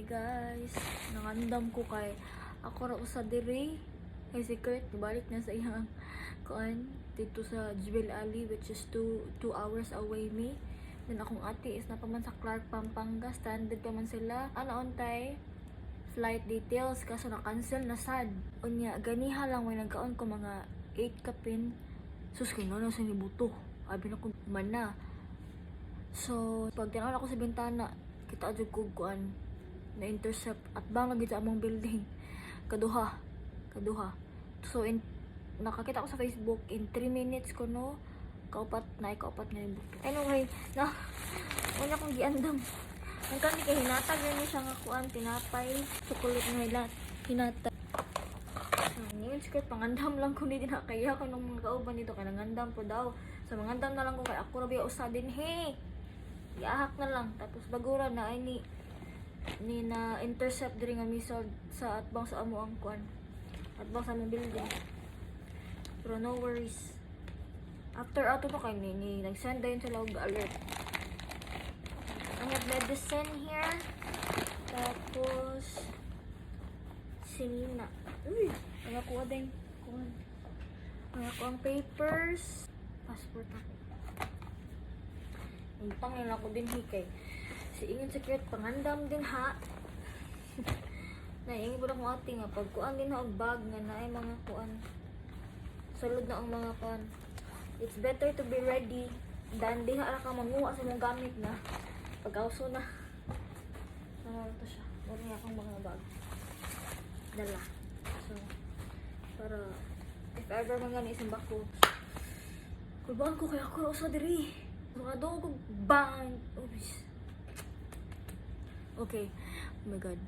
Hi guys, nangandam ko kay ako ra usa diri kay secret balik na sa iyang kuan dito sa Jewel Alley, which is 2 hours away me. Then akong ate is napaman sa Clark, Pampanga, stranded pa man sila. Ano untay flight details kaso na cancel na sad. Unya ganiha lang may nagkaon ko mga 8 kapin. Sus kay na sa nibuto. Abi na ko man na. So pag tinaw ako sa bintana, kita adyo ko kuan na intercept at bang lagi sa among building kaduha. So nakakita ko sa Facebook in 3 minutes ko no kaupat nga yung buto. Anyway, na una kong giandam ang kani kay hinatag ni siya nga kuan tinapay chocolate nga hinatag. Ngayon skirt pangandam lang ko dito na kaya ko nung mga kauban dito kay nangandam po daw. So mangandam na lang ko kay ako ra biya usa din he. Iahak na lang tapos bagura na ay ni na intercept diri nga misod sa atbang sa amo ang kuan atbang sa among building, pero no worries. After ato to kay ni nag-send dayon sila og alert. I have medicine here, tapos sinina ay ako din kuan ay ako ang papers, passport ako untang nila ko din hikay si ingin secret pangandam din ha. Naingi po na kong ate nga pagkuan din na og bag nga na ay mga kuan sulod na ang mga kuan. It's better to be ready than di na ka manguha sa mong gamit na pag-auso na to siya. Wala nga akong mga bag dala, so para if ever mga isang bako kulbaan ko kaya ako usa diri mga doon ko bang. Okay, oh my god.